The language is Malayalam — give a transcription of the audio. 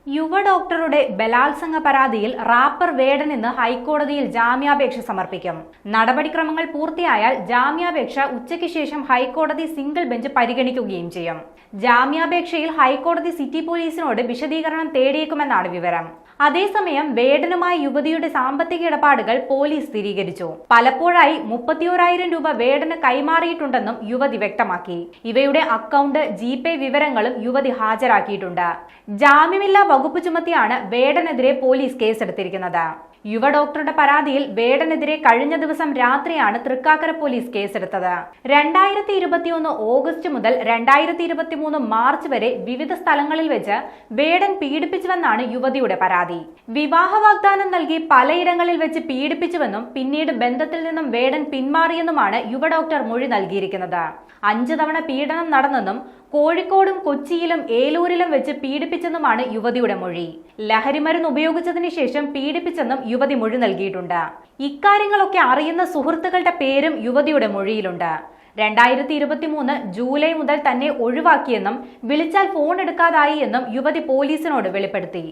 യുവ ഡോക്ടറുടെ ബലാത്സംഗ പരാതിയിൽ റാപ്പർ വേടൻ ഇന്ന് ഹൈക്കോടതിയിൽ ജാമ്യാപേക്ഷ സമർപ്പിക്കും. നടപടിക്രമങ്ങൾ പൂർത്തിയായാൽ ജാമ്യാപേക്ഷ ഉച്ചയ്ക്ക് ശേഷം ഹൈക്കോടതി സിംഗിൾ ബെഞ്ച് പരിഗണിക്കുകയും ചെയ്യും. ജാമ്യാപേക്ഷയിൽ ഹൈക്കോടതി സിറ്റി പോലീസിനോട് വിശദീകരണം തേടിയേക്കുമെന്നാണ് വിവരം. അതേസമയം വേടനുമായി യുവതിയുടെ സാമ്പത്തിക ഇടപാടുകൾ പോലീസ് സ്ഥിരീകരിച്ചു. പലപ്പോഴായി 31,000 രൂപ വേടന് കൈമാറിയിട്ടുണ്ടെന്നും യുവതി വ്യക്തമാക്കി. ഇവയുടെ അക്കൗണ്ട്, ജിപേ വിവരങ്ങളും യുവതി ഹാജരാക്കിയിട്ടുണ്ട്. ജാമ്യമില്ലാ വകുപ്പ് ചുമത്തിയാണ് വേടനെതിരെ പോലീസ് കേസെടുത്തിരിക്കുന്നത്. യുവ ഡോക്ടറുടെ പരാതിയിൽ വേടനെതിരെ കഴിഞ്ഞ ദിവസം രാത്രിയാണ് തൃക്കാക്കര പോലീസ് കേസെടുത്തത്. 2021 ഓഗസ്റ്റ് മുതൽ 2023 മാർച്ച് വരെ വിവിധ സ്ഥലങ്ങളിൽ വെച്ച് വേടൻ പീഡിപ്പിച്ചുവെന്നാണ് യുവതിയുടെ പരാതി. വിവാഹ വാഗ്ദാനം നൽകി പലയിടങ്ങളിൽ വെച്ച് പീഡിപ്പിച്ചുവെന്നും പിന്നീട് ബന്ധത്തിൽ നിന്നും വേടൻ പിന്മാറിയെന്നുമാണ് യുവ ഡോക്ടർ മൊഴി നൽകിയിരിക്കുന്നത്. 5 തവണ പീഡനം നടന്നെന്നും കോഴിക്കോടും കൊച്ചിയിലും ഏലൂരിലും വെച്ച് പീഡിപ്പിച്ചെന്നുമാണ് യുവതിയുടെ മൊഴി. ലഹരിമരുന്ന് ഉപയോഗിച്ചതിന് ശേഷം പീഡിപ്പിച്ചെന്നും യുവതി മൊഴി നൽകിയിട്ടുണ്ട്. ഇക്കാര്യങ്ങളൊക്കെ അറിയുന്ന സുഹൃത്തുക്കളുടെ പേരും യുവതിയുടെ മൊഴിയിലുണ്ട്. 2023 ജൂലൈ മുതൽ തന്നെ ഒഴിവാക്കിയെന്നും വിളിച്ചാൽ ഫോൺ എടുക്കാതായി എന്നും യുവതി പോലീസിനോട് വെളിപ്പെടുത്തി.